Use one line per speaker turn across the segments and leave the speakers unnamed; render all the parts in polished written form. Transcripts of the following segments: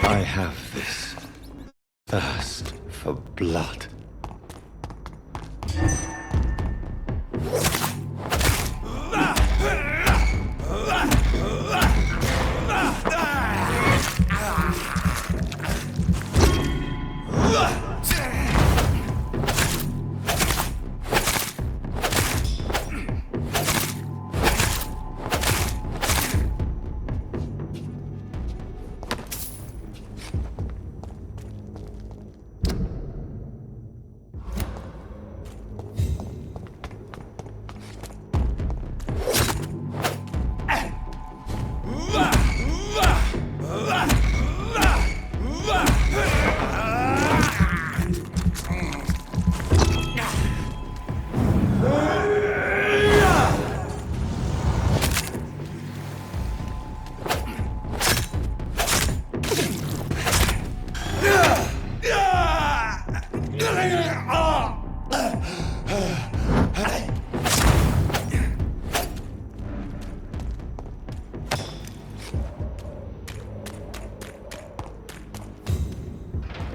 I have this thirst for blood.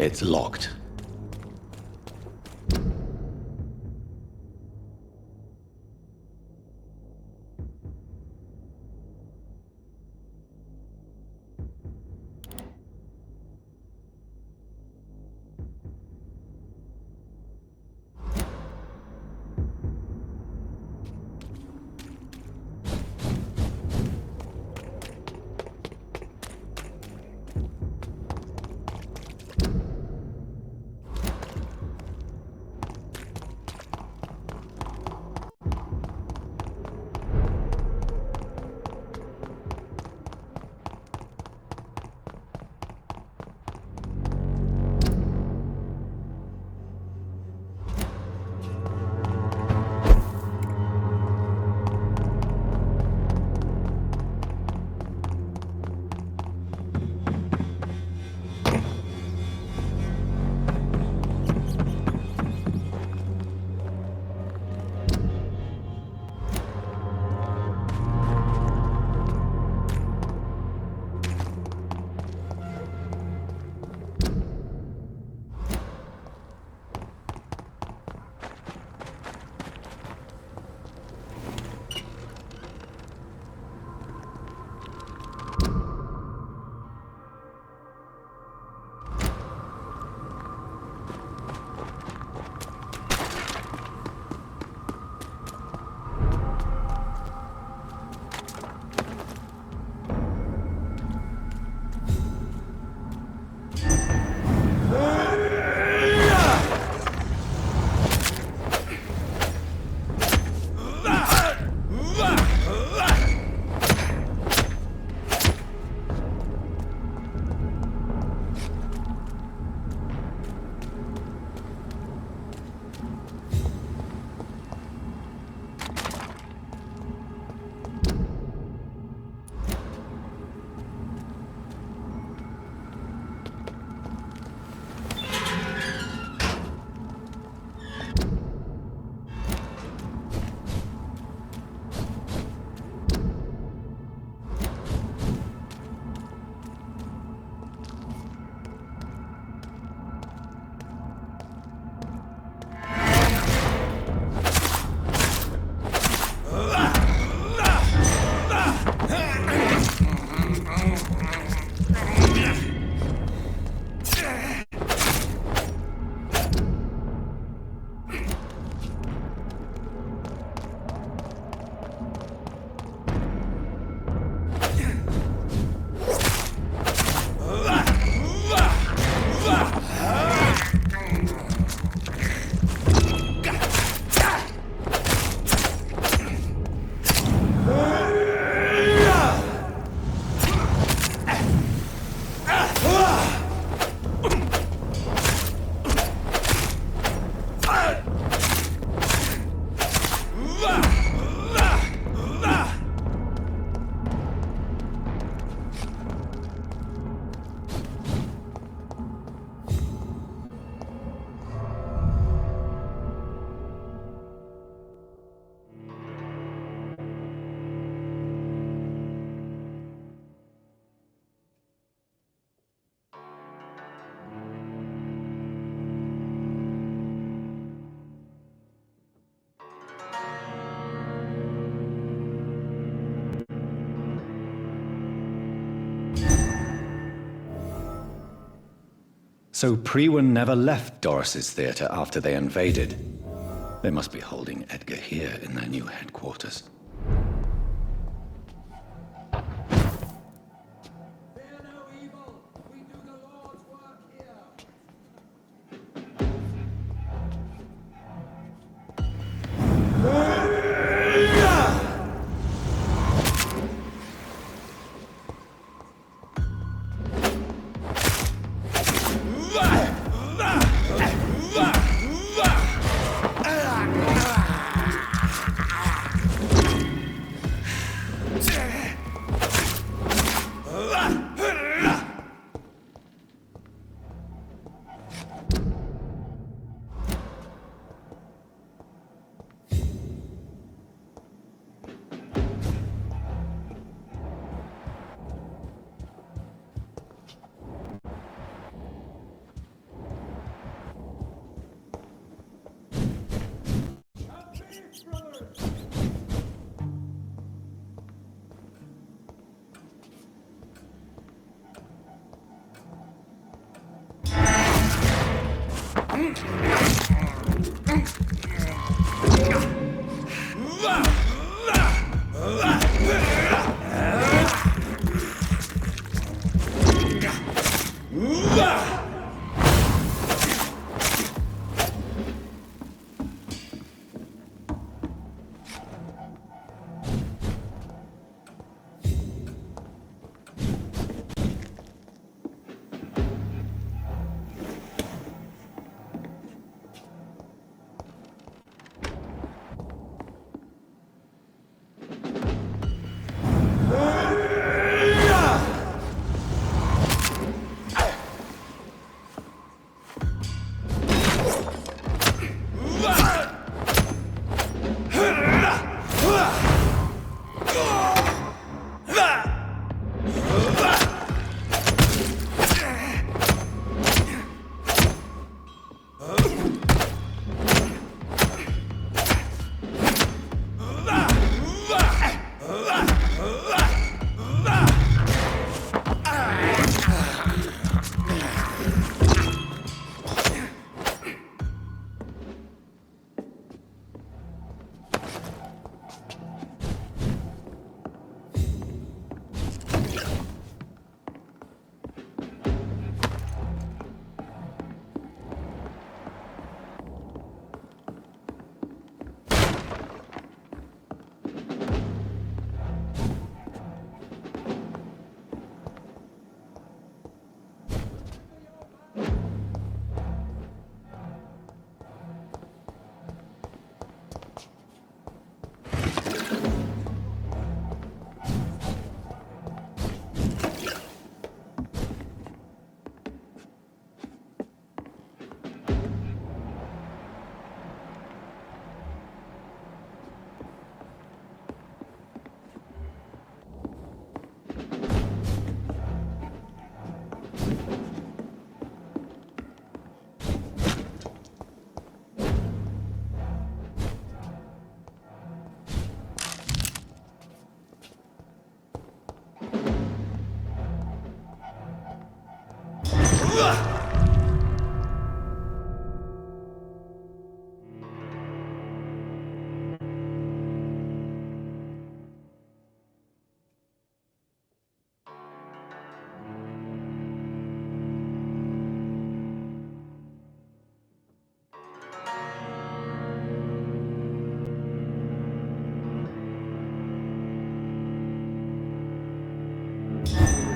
It's locked. So Priwen never left Doris's theater after they invaded. They must be holding Edgar here in their new headquarters.
Fear no evil. We do the Lord's work here.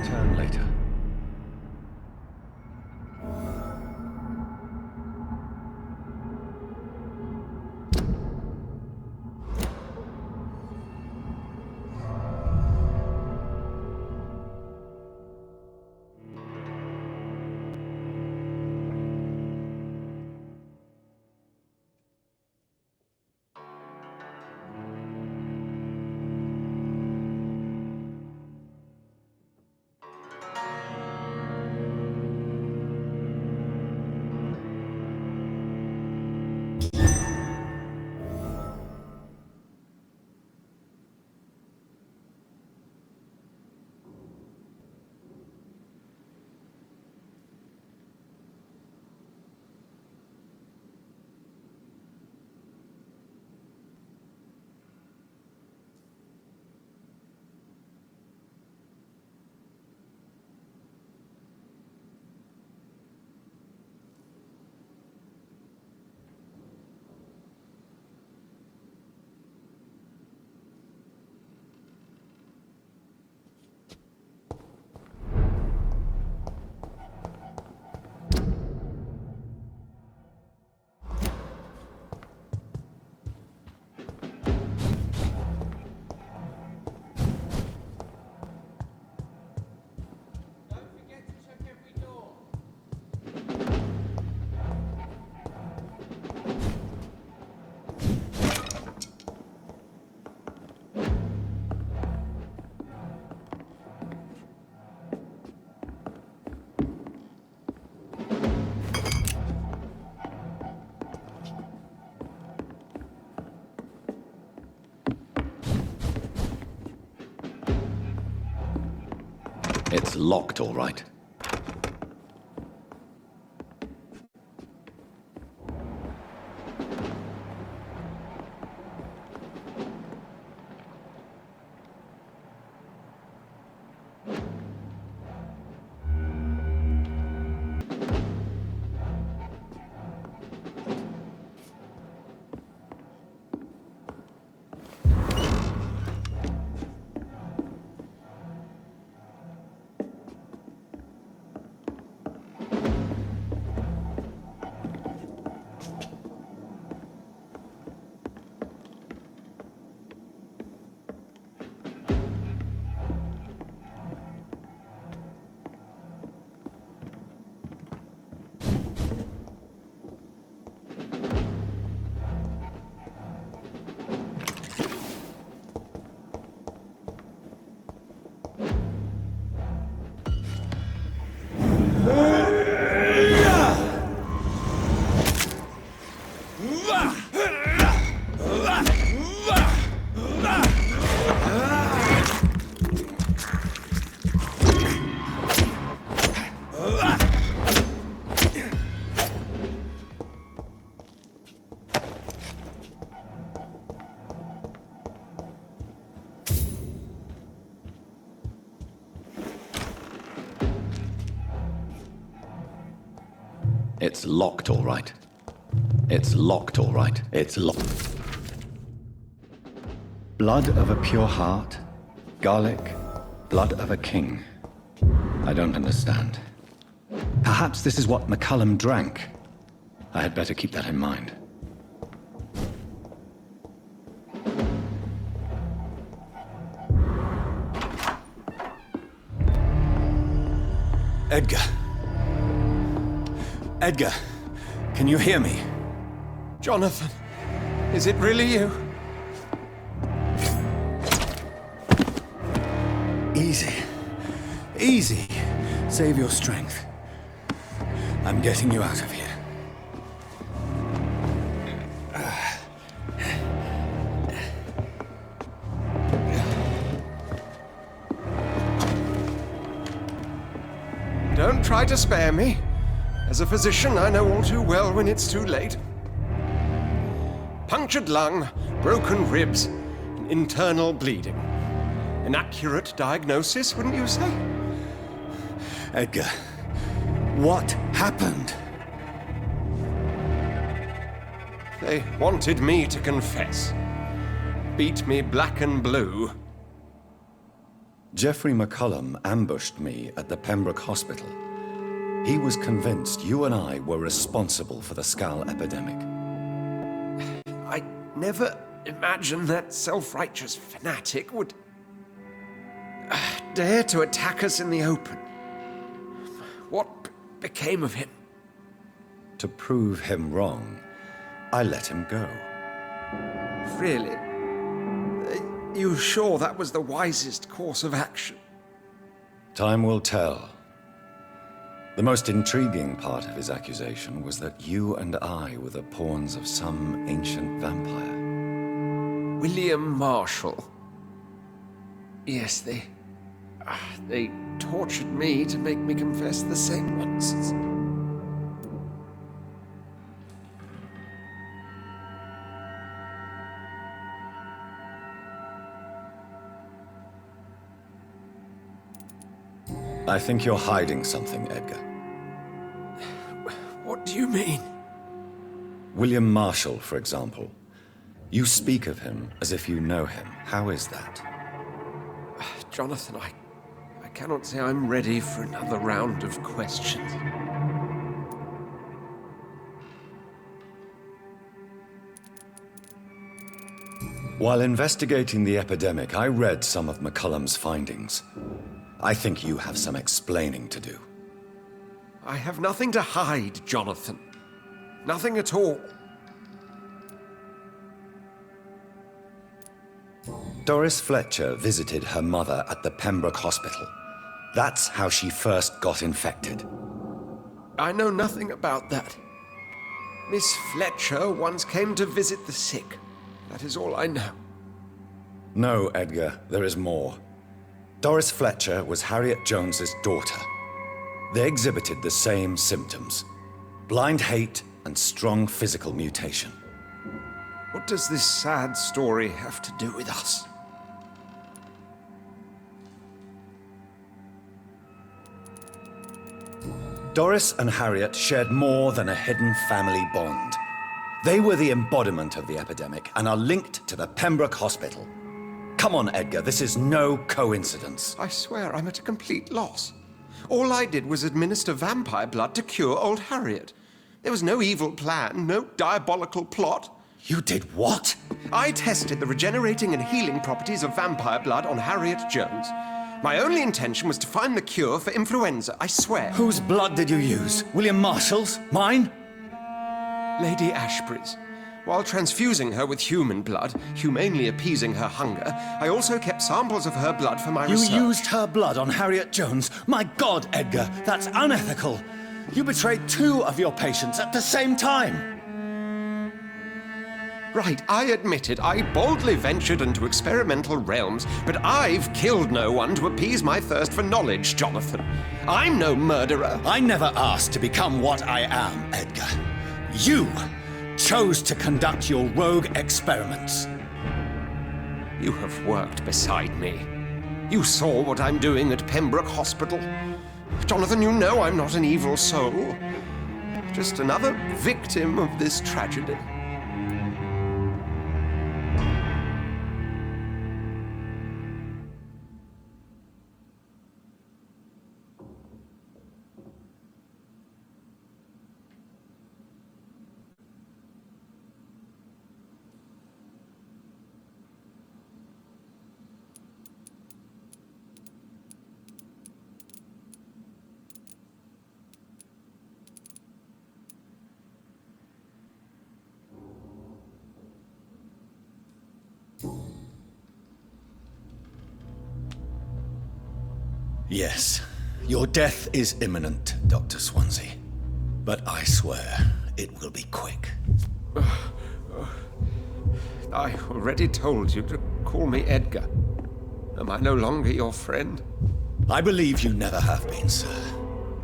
Return later. It's locked, all right. It's locked, all right. It's locked, all right. It's locked. Blood of a pure heart, garlic, blood of a king. I don't understand. Perhaps this is what McCullum drank. I had better keep that in mind.
Edgar. Edgar, can you hear me?
Jonathan, is it really you?
Easy. Easy. Save your strength. I'm getting you out of here.
Don't try to spare me. As a physician, I know all too well when it's too late. Punctured lung, broken ribs, and internal bleeding. An accurate diagnosis, wouldn't you say?
Edgar, what happened?
They wanted me to confess. Beat me black and blue.
Jeffrey McCullum ambushed me at the Pembroke Hospital. He was convinced you and I were responsible for the Skull epidemic.
I never imagined that self-righteous fanatic would dare to attack us in the open. What became of him?
To prove him wrong, I let him go.
Really? Are you sure that was the wisest course of action?
Time will tell. The most intriguing part of his accusation was that you and I were the pawns of some ancient vampire.
William Marshall. Yes, they tortured me to make me confess the same nonsense.
I think you're hiding something, Edgar.
What do you mean?
William Marshall, for example. You speak of him as if you know him. How is that?
Jonathan, I cannot say I'm ready for another round of questions.
While investigating the epidemic, I read some of McCullum's findings. I think you have some explaining to do.
I have nothing to hide, Jonathan. Nothing at all.
Doris Fletcher visited her mother at the Pembroke Hospital. That's how she first got infected.
I know nothing about that. Miss Fletcher once came to visit the sick. That is all I know.
No, Edgar, there is more. Doris Fletcher was Harriet Jones's daughter. They exhibited the same symptoms: blind hate and strong physical mutation.
What does this sad story have to do with us?
Doris and Harriet shared more than a hidden family bond. They were the embodiment of the epidemic and are linked to the Pembroke Hospital. Come on, Edgar, this is no coincidence.
I swear I'm at a complete loss. All I did was administer vampire blood to cure old Harriet. There was no evil plan, no diabolical plot.
You did what?
I tested the regenerating and healing properties of vampire blood on Harriet Jones. My only intention was to find the cure for influenza, I swear.
Whose blood did you use? William Marshall's? Mine?
Lady Ashbury's. While transfusing her with human blood, humanely appeasing her hunger, I also kept samples of her blood for my research.
You used her blood on Harriet Jones? My God, Edgar, that's unethical. You betrayed 2 of your patients at the same time.
Right, I admit it. I boldly ventured into experimental realms, but I've killed no one to appease my thirst for knowledge, Jonathan. I'm no murderer.
I never asked to become what I am, Edgar. You chose to conduct your rogue experiments.
You have worked beside me. You saw what I'm doing at Pembroke Hospital. Jonathan, you know I'm not an evil soul. Just another victim of this tragedy.
Yes, your death is imminent, Dr. Swansea. But I swear, it will be quick.
I already told you to call me Edgar. Am I no longer your friend?
I believe you never have been, sir.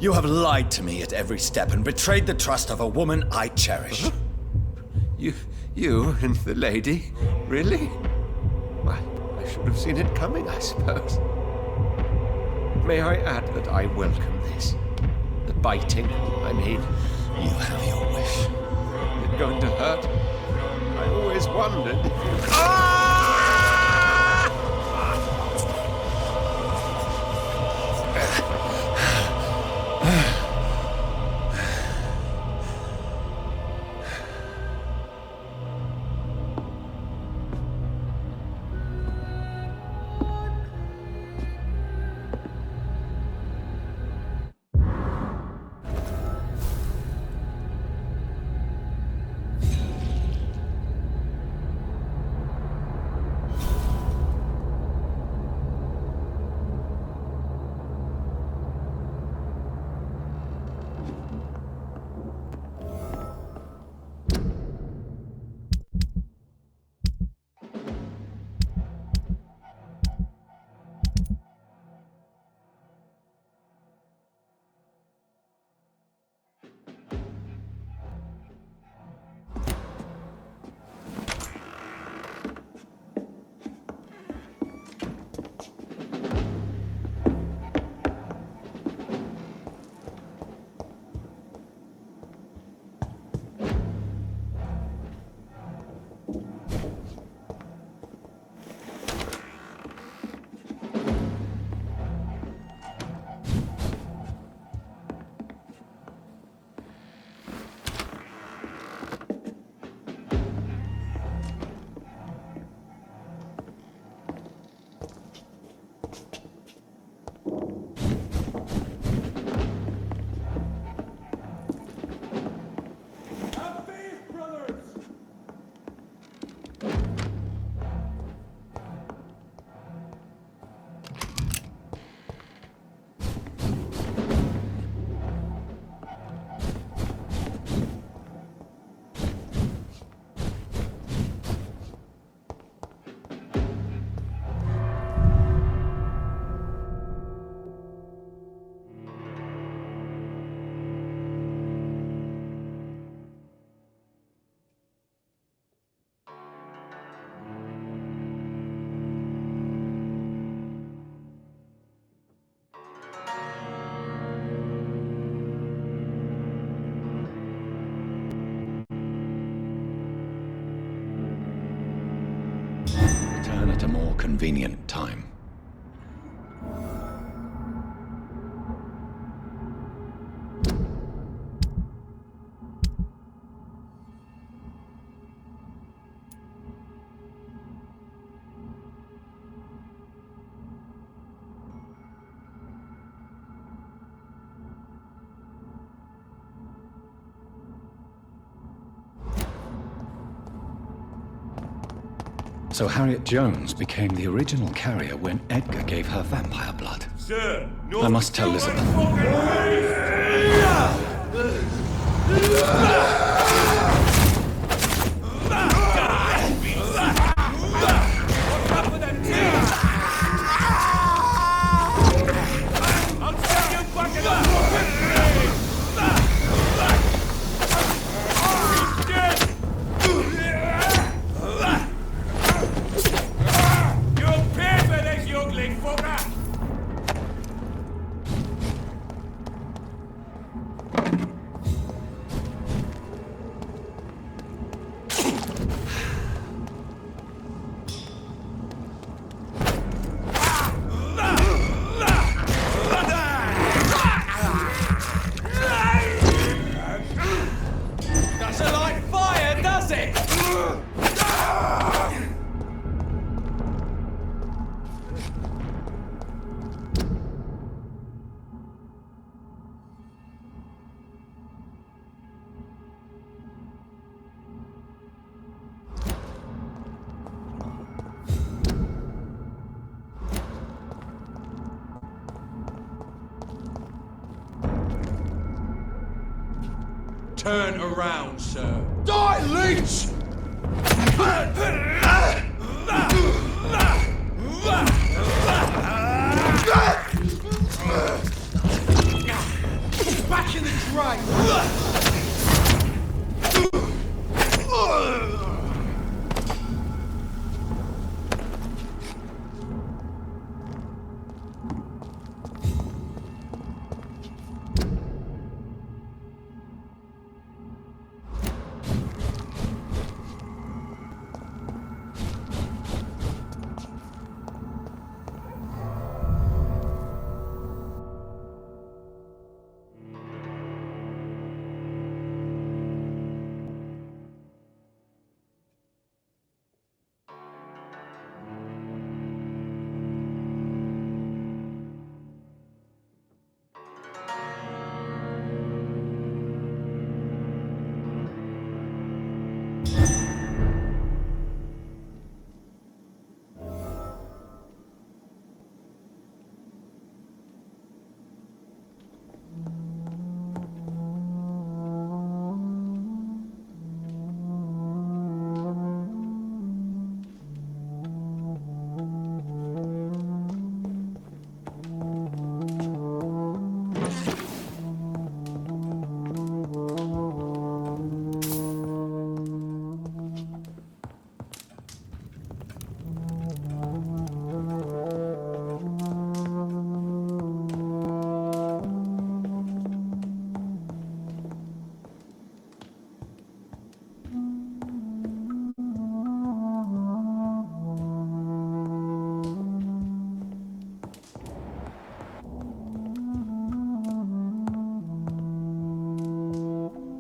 You have lied to me at every step and betrayed the trust of a woman I cherish.
You and the lady? Really? Well, I should have seen it coming, I suppose. May I add that I welcome this? The biting, I mean.
You have your wish.
Is it going to hurt? I always wondered.
return at a more convenient time. So Harriet Jones became the original carrier when Edgar gave her vampire blood.
Sir,
I must tell Elizabeth.
Turn around, sir. Die, leech! Back in the drain!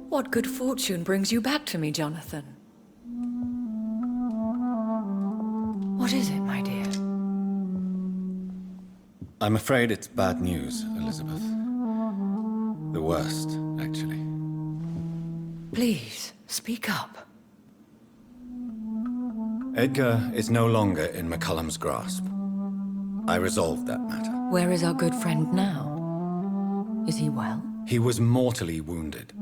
What good fortune brings you back to me, Jonathan? What is it, my dear?
I'm afraid it's bad news, Elizabeth. The worst, actually.
Please, speak up.
Edgar is no longer in McCullum's grasp. I resolved that matter.
Where is our good friend now? Is he well?
He was mortally wounded.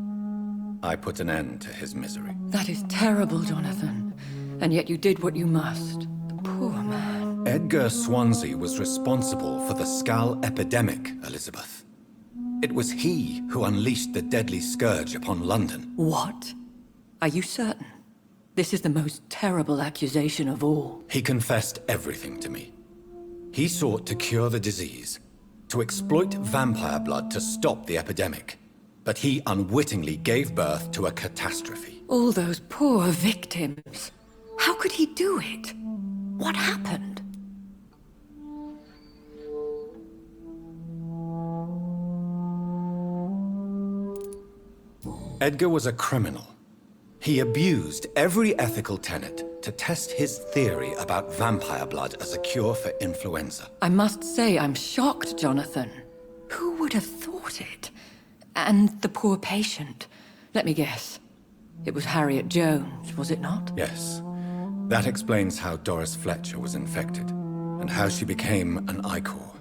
I put an end to his misery.
That is terrible, Jonathan. And yet you did what you must. The poor man.
Edgar Swansea was responsible for the Skull epidemic, Elizabeth. It was he who unleashed the deadly scourge upon London.
What? Are you certain? This is the most terrible accusation of all.
He confessed everything to me. He sought to cure the disease, to exploit vampire blood to stop the epidemic. But he unwittingly gave birth to a catastrophe.
All those poor victims. How could he do it? What happened?
Edgar was a criminal. He abused every ethical tenet to test his theory about vampire blood as a cure for influenza.
I must say, I'm shocked, Jonathan. Who would have thought it? And the poor patient. Let me guess. It was Harriet Jones, was it not?
Yes. That explains how Doris Fletcher was infected, and how she became an Ichor.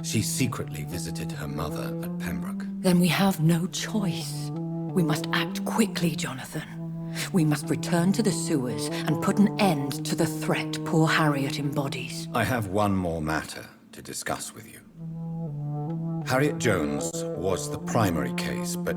She secretly visited her mother at Pembroke.
Then we have no choice. We must act quickly, Jonathan. We must return to the sewers and put an end to the threat poor Harriet embodies.
I have one more matter to discuss with you. Harriet Jones was the primary case, but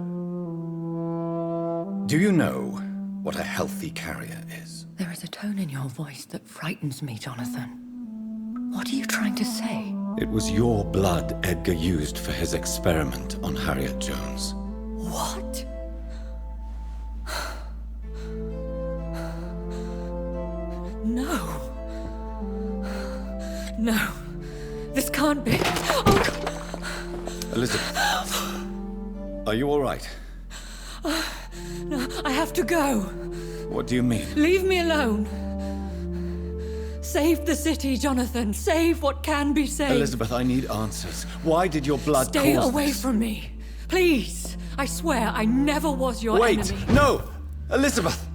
do you know what a healthy carrier is?
There is a tone in your voice that frightens me, Jonathan. What are you trying to say?
It was your blood Edgar used for his experiment on Harriet Jones.
What? No. No. This can't be. Oh,
Elizabeth, are you all right?
no, I have to go.
What do you mean?
Leave me alone. Save the city, Jonathan. Save what can be saved.
Elizabeth, I need answers. Why did your blood
Stay
cause
away
this?
from me. Please. I swear I never was your
Wait!
enemy.
No! Elizabeth!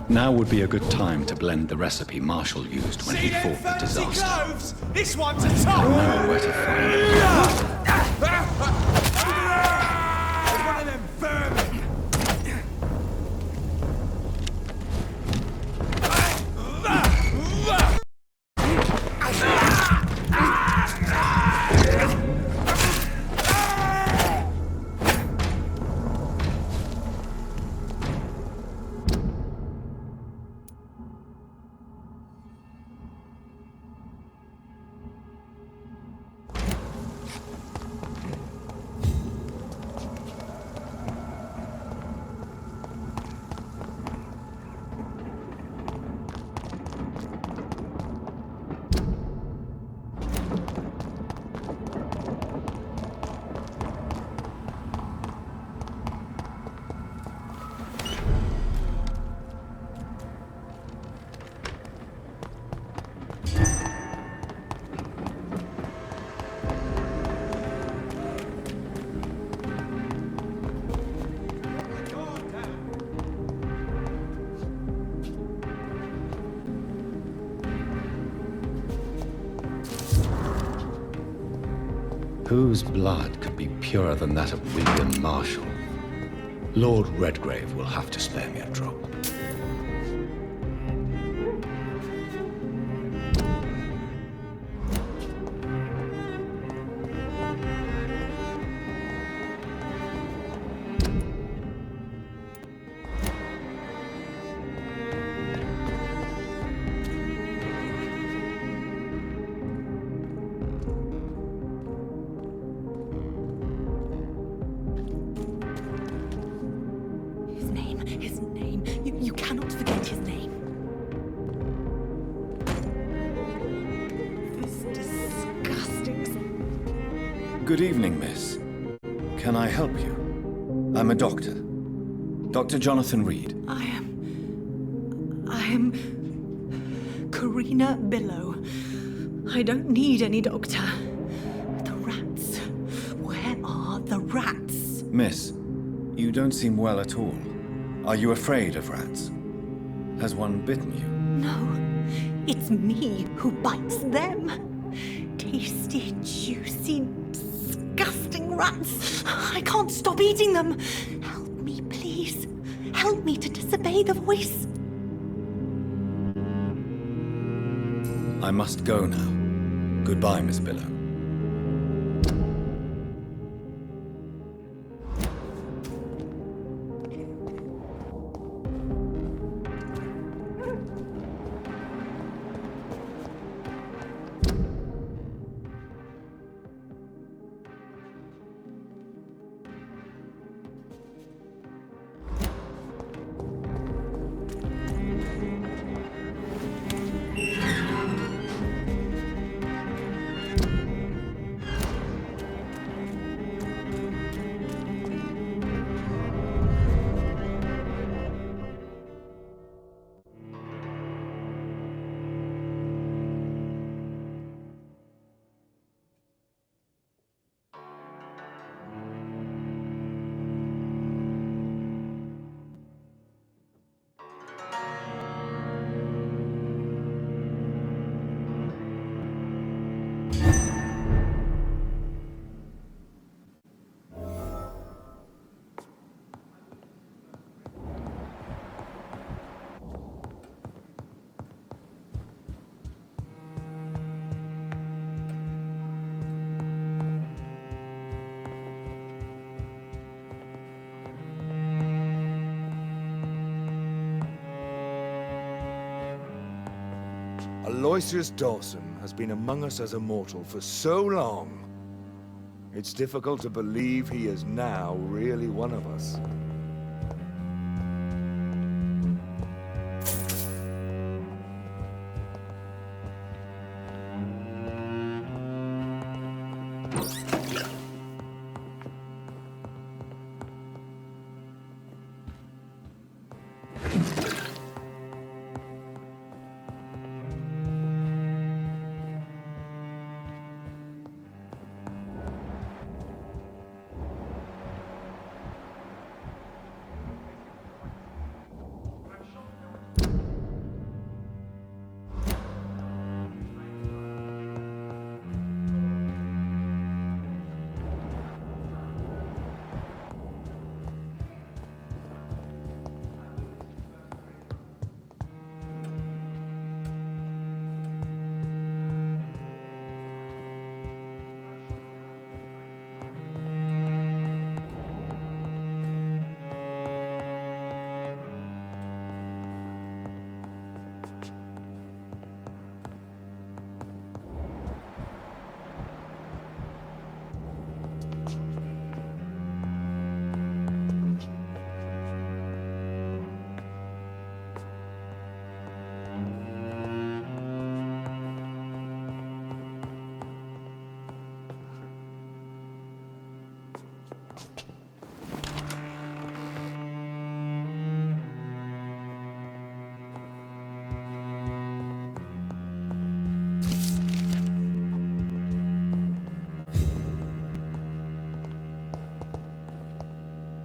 Now would be a good time to blend the recipe Marshall used when he fought the disaster.
Cloves? This one's a
I
top!
know where to find it.
It's one of them vermin!
Whose blood could be purer than that of William Marshall? Lord Redgrave will have to spare me a drop.
His name. You cannot forget his name. This disgusting...
Good evening, miss. Can I help you? I'm a doctor. Dr. Jonathan Reed.
I am... Karina Billow. I don't need any doctor. The rats. Where are the rats?
Miss, you don't seem well at all. Are you afraid of rats? Has one bitten you?
No, it's me who bites them. Tasty, juicy, disgusting rats. I can't stop eating them. Help me, please. Help me to disobey the voice.
I must go now. Goodbye, Miss Billow.
Aloysius Dawson has been among us as a mortal for so long. It's difficult to believe he is now really one of us.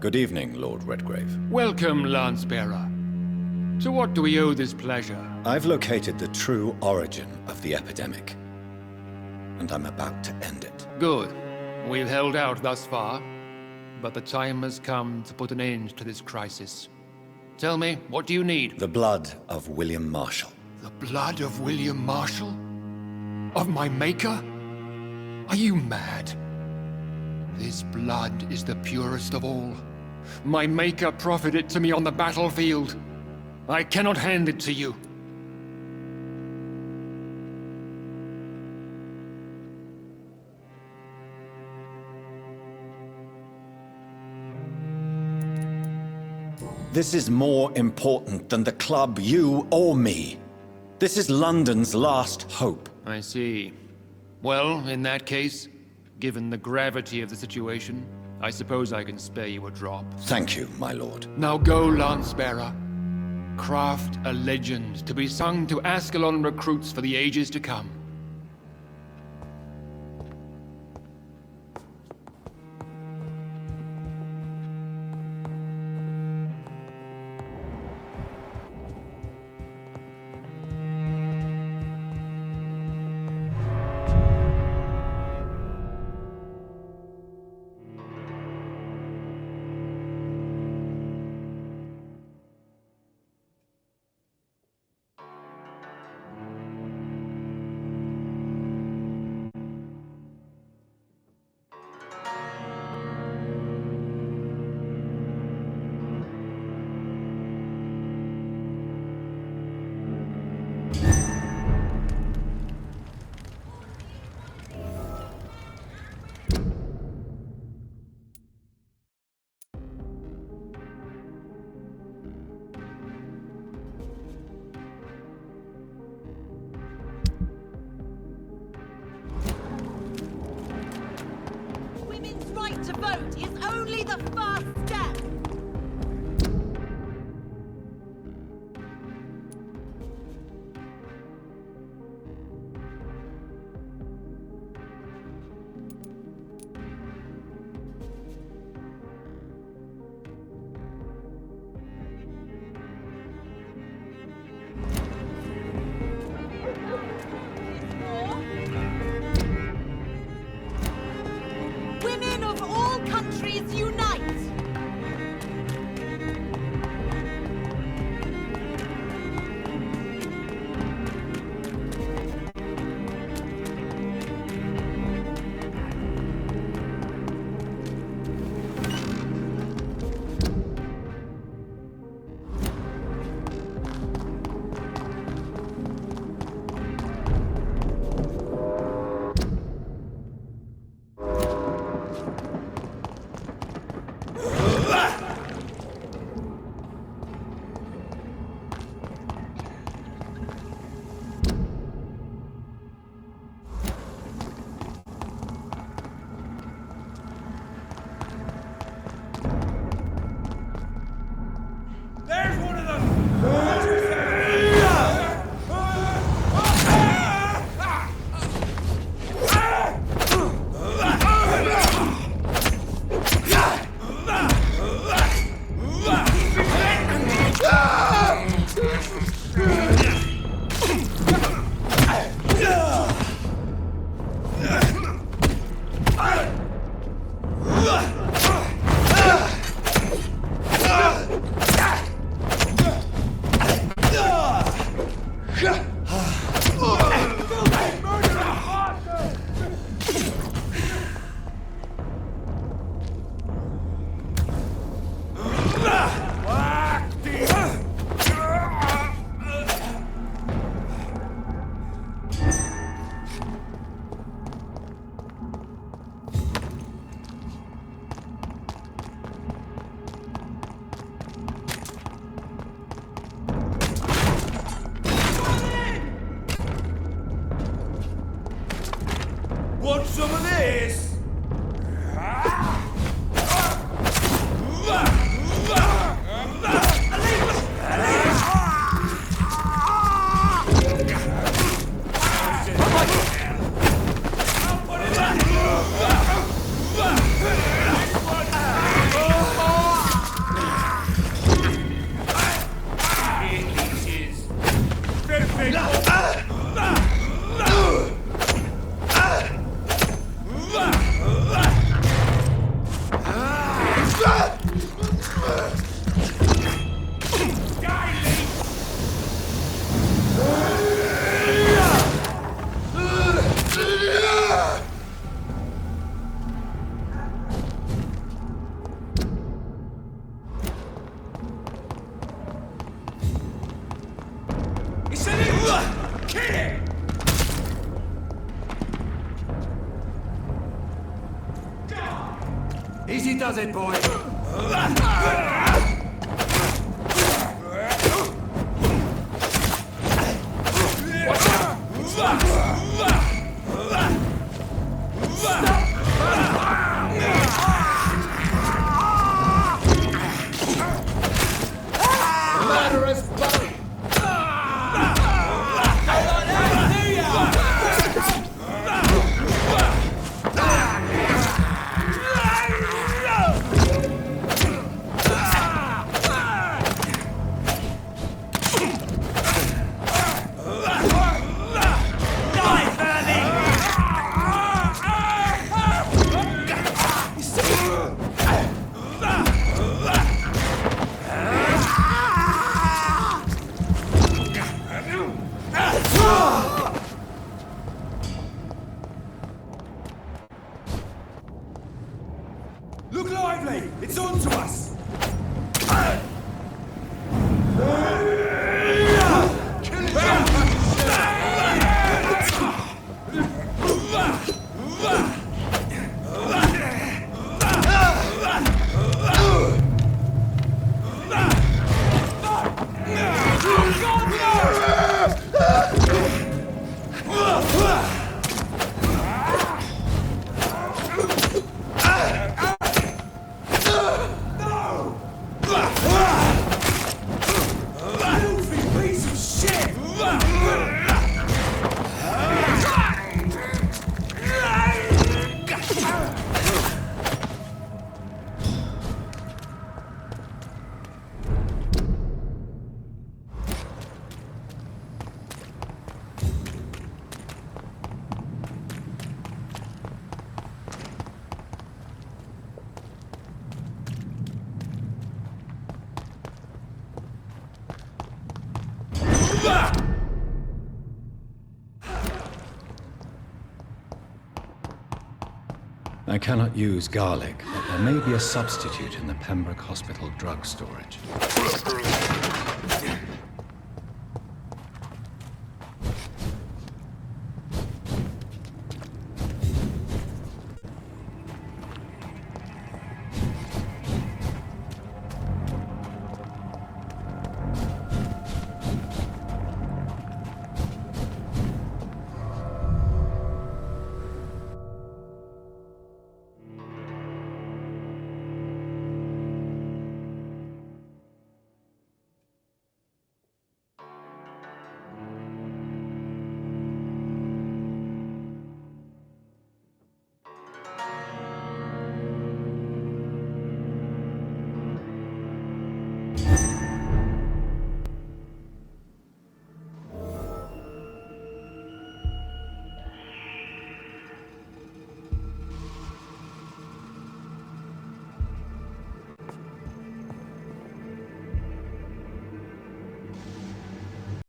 Good evening, Lord Redgrave.
Welcome, Lance-Bearer. To what do we owe this pleasure?
I've located the true origin of the epidemic, and I'm about to end it.
Good. We've held out thus far. but the time has come to put an end to this crisis. Tell me, what do you need?
The blood of William Marshall.
The blood of William Marshall? Of my maker? Are you mad? This blood is the purest of all. My maker proffered it to me on the battlefield. I cannot hand it to you.
This is more important than the club, you, or me. This is London's last hope.
I see. Well, in that case, given the gravity of the situation, I suppose I can spare you a drop.
Thank you, my lord.
Now go, Lance-bearer. Craft a legend to be sung to Ascalon recruits for the ages to come.
Women's right to vote is only the first step. Women of all countries unite!
Want some of this?
Easy does it, boy. Murderous bugger! Look lively! It's on to us!
I cannot use garlic, but there may be a substitute in the Pembroke Hospital drug storage.